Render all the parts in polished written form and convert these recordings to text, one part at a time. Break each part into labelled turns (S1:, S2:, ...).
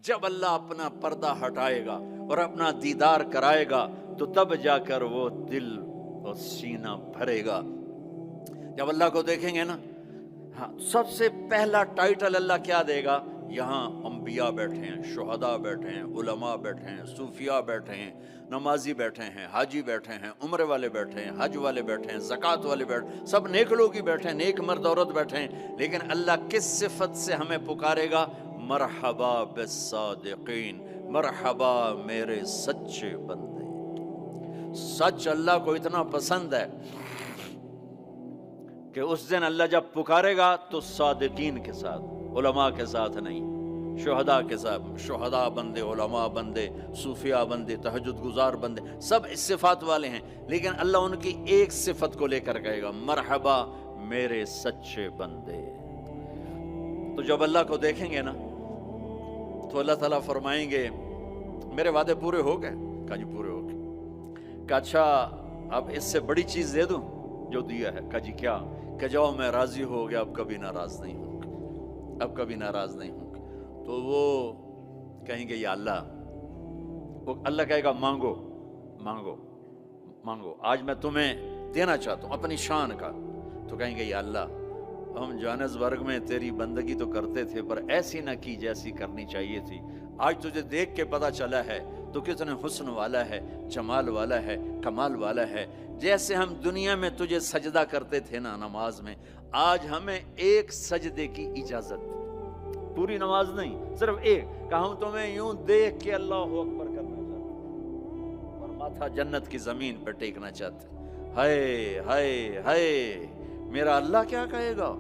S1: جب اللہ اپنا پردہ ہٹائے گا اور اپنا دیدار کرائے گا تو تب جا کر وہ دل اور سینہ بھرے گا. جب اللہ کو دیکھیں گے نا، ہاں، سب سے پہلا ٹائٹل اللہ کیا دے گا؟ یہاں انبیاء بیٹھے ہیں، شہداء بیٹھے ہیں، علماء بیٹھے ہیں، صوفیاء بیٹھے ہیں، نمازی بیٹھے ہیں، حاجی بیٹھے ہیں، عمرے والے بیٹھے ہیں، حج والے بیٹھے ہیں، زکوٰۃ والے بیٹھے ہیں، سب نیک لوگ ہی بیٹھے ہیں، نیک مرد عورت بیٹھے ہیں. لیکن اللہ کس صفت سے ہمیں پکارے گا؟ مرحبا بالصادقین، مرحبا میرے سچے بندے. سچ اللہ کو اتنا پسند ہے کہ اس دن اللہ جب پکارے گا تو صادقین کے ساتھ، علماء کے ساتھ نہیں، شہداء کے ساتھ. شہداء بندے، علماء بندے، صوفیاء بندے، تہجد گزار بندے، سب اس صفات والے ہیں. لیکن اللہ ان کی ایک صفت کو لے کر کہے گا، مرحبا میرے سچے بندے. تو جب اللہ کو دیکھیں گے نا تو اللہ تعالیٰ فرمائیں گے میرے وعدے پورے ہو گئے؟ کہا جی پورے ہو گئے. کہا اچھا اب اس سے بڑی چیز دے دوں جو دیا ہے؟ کہا جی کیا؟ کہ جاؤ میں راضی ہو گیا، اب کبھی ناراض نہیں ہوں گا، اب کبھی ناراض نہیں ہوں گا. تو وہ کہیں گے یا اللہ، وہ اللہ کہے گا مانگو مانگو مانگو، آج میں تمہیں دینا چاہتا ہوں اپنی شان کا. تو کہیں گے یا اللہ ہم جوہانسبرگ میں تیری بندگی تو کرتے تھے پر ایسی نہ کی جیسی کرنی چاہیے تھی. آج تجھے دیکھ کے پتہ چلا ہے تو کتنے حسن والا ہے، جمال والا ہے، کمال والا ہے. جیسے ہم دنیا میں تجھے سجدہ کرتے تھے نا نماز میں، آج ہمیں ایک سجدے کی اجازت، پوری نماز نہیں، صرف ایک. کہ ہم تمہیں یوں دیکھ کے اللہ اکبر کرنا چاہتے اور ماتھا جنت کی زمین پہ ٹیکنا چاہتے. ہائے ہائے ہائے، میرا اللہ کیا کہے گا؟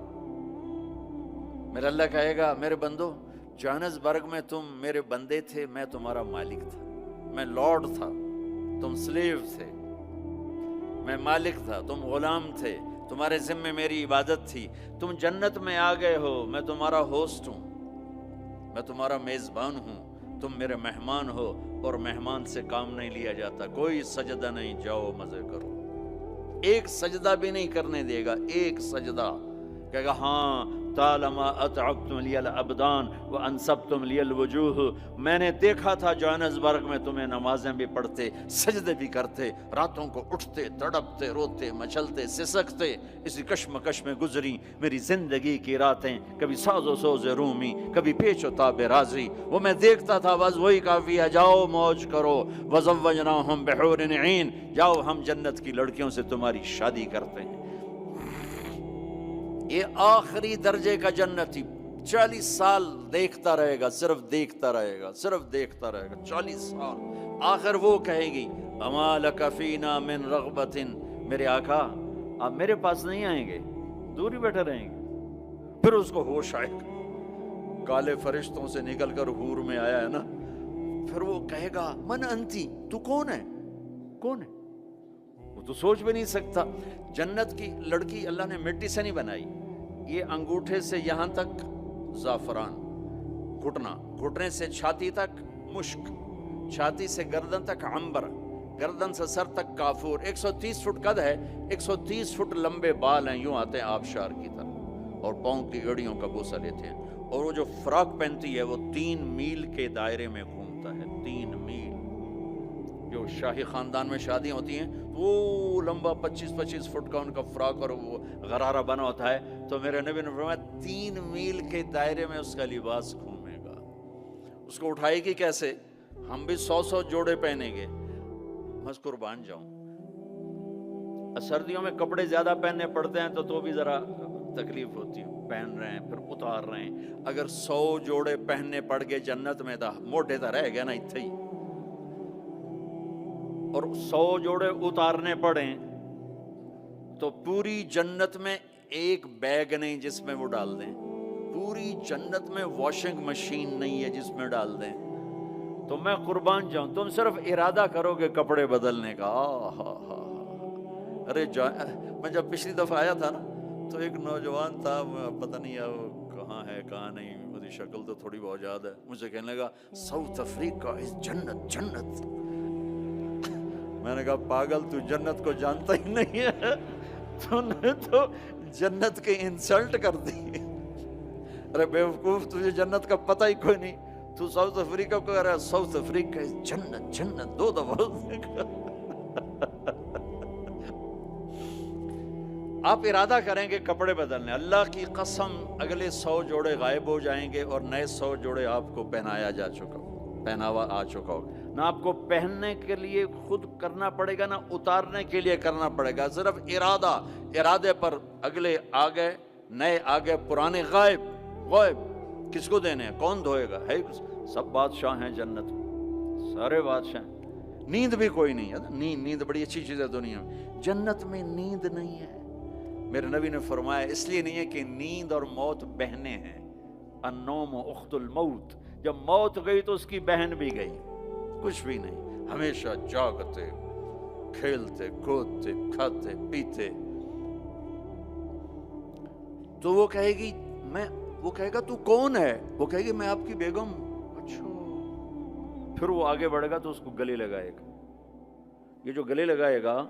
S1: میرا اللہ کہے گا میرے بندو، جوہانسبرگ میں تم میرے بندے تھے، میں تمہارا مالک تھا، میں لارڈ تھا، تم سلیو تھے، میں مالک تھا، تم غلام تھے، تمہارے ذمے میری عبادت تھی. تم جنت میں آ گئے ہو، میں تمہارا ہوسٹ ہوں، میں تمہارا میزبان ہوں، تم میرے مہمان ہو اور مہمان سے کام نہیں لیا جاتا. کوئی سجدہ نہیں، جاؤ مزے کرو. ایک سجدہ بھی نہیں کرنے دے گا، ایک سجدہ. کہے گا ہاں طالما اتعبتم لی الابدان وانصبتم لی الوجوہ، میں نے دیکھا تھا جوہانسبرگ میں تمہیں نمازیں بھی پڑھتے، سجدے بھی کرتے، راتوں کو اٹھتے، تڑپتے، روتے، مچلتے، سسکتے. اسی کشمکش میں گزری میری زندگی کی راتیں، کبھی ساز و سوز رومی، کبھی پیچ و تاب رازی. وہ میں دیکھتا تھا، بس وہی کافی ہے، جاؤ موج کرو. وزوجناہم بحور عین، جاؤ ہم جنت کی لڑکیوں سے تمہاری شادی کرتے ہیں. یہ آخری درجے کا جنتی 40 سال دیکھتا رہے گا، صرف دیکھتا رہے گا، صرف دیکھتا رہے گا 40 سال. آخر وہ کہے گی اما لک فینا من رغبت، میرے آقا آپ میرے پاس نہیں آئیں گے، دور ہی بیٹھے رہیں گے. پھر اس کو ہوش آئے گا، کالے فرشتوں سے نکل کر حور میں آیا ہے نا. پھر وہ کہے گا من انتی، تو کون ہے؟ کون ہے؟ وہ تو سوچ بھی نہیں سکتا. جنت کی لڑکی اللہ نے مٹی سے نہیں بنائی. یہ انگوٹھے سے یہاں تک زعفران، گھٹنے سے چھاتی تک مشک، چھاتی سے گردن تک عنبر، گردن سے سر تک کافور. 130 فٹ قد ہے، 130 فٹ لمبے بال ہیں، یوں آتے ہیں آبشار کی طرح، اور پاؤں کی ایڑیوں کا بوسہ لیتے ہیں. اور وہ جو فراک پہنتی ہے وہ 3 میل کے دائرے میں گھومتا ہے. 3 میل. جو شاہی خاندان میں شادیاں ہوتی ہیں وہ لمبا 25 فٹ کا ان کا فراک اور وہ غرارہ بنا ہوتا ہے. تو میرے نبی نے فرمایا 3 میل کے دائرے میں اس کا لباس گھومے گا. اس کو اٹھائے گی کیسے؟ ہم بھی 100 جوڑے پہنیں گے. میں قربان جاؤں، سردیوں میں کپڑے زیادہ پہننے پڑتے ہیں تو بھی ذرا تکلیف ہوتی ہے، پہن رہے ہیں پھر اتار رہے ہیں. اگر 100 جوڑے پہننے پڑ گئے جنت میں تو موٹے تو رہ گیا نا اتھے ہی، اور 100 جوڑے اتارنے پڑیں تو پوری جنت میں ایک بیگ نہیں جس میں وہ ڈال دیں، پوری جنت میں واشنگ مشین نہیں ہے جس میں ڈال دیں. تو میں قربان جاؤں، تم صرف ارادہ کرو گے کپڑے بدلنے کا. ارے میں جب پچھلی دفعہ آیا تھا نا تو ایک نوجوان تھا، پتہ نہیں وہ کہاں ہے کہاں نہیں، اس کی شکل تو تھوڑی بہت یاد ہے. مجھے کہنے لگا ساؤتھ افریقہ از جنت جنت. میں نے کہا پاگل، تو جنت کو جانتا ہی نہیں ہے، تو نے تو جنت کی انسلٹ کر دی. ارے بیوقوف، تجھے جنت کا پتہ ہی کوئی نہیں. تو ساؤتھ افریقہ کو کہہ رہا ہے ساؤتھ افریقہ جنت جنت 2 دفعہ. آپ ارادہ کریں گے کپڑے بدلنے, اللہ کی قسم اگلے 100 جوڑے غائب ہو جائیں گے اور نئے 100 جوڑے آپ کو پہناوا آ چکا ہوگا. نہ آپ کو پہننے کے لیے خود کرنا پڑے گا, نہ اتارنے کے لیے کرنا پڑے گا, صرف ارادے پر اگلے آ گئے, نئے آ گئے, پرانے غائب. کس کو دینے ہیں؟ کون دھوئے گا؟ ہے سب بادشاہ ہیں جنت میں, سارے بادشاہ ہیں. نیند بھی کوئی نہیں ہے. نیند بڑی اچھی چیز ہے دنیا میں, جنت میں نیند نہیں ہے. میرے نبی نے فرمایا اس لیے نہیں ہے کہ نیند اور موت بہنیں ہیں. النوم اخت الموت, جب موت گئی تو اس کی بہن بھی گئی. کچھ بھی نہیں, ہمیشہ جاگتے, کھیلتے, کودتے, کھاتے, پیتے. تو وہ کہے گی وہ کہے گا تو کون ہے؟ وہ کہے گی میں آپ کی بیگم. اچھا. پھر وہ آگے بڑھے گا تو اس کو گلے لگائے گا. یہ جو گلے لگائے گا,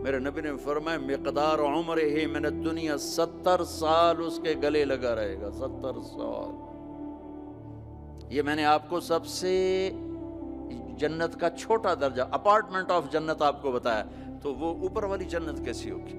S1: میرے نبی نے فرمایا مقدار عمر ہی من الدنیا 70 سال اس کے گلے لگا رہے گا. 70 سال. یہ میں نے آپ کو سب سے جنت کا چھوٹا درجہ, اپارٹمنٹ آف جنت آپ کو بتایا, تو وہ اوپر والی جنت کیسی ہوگی؟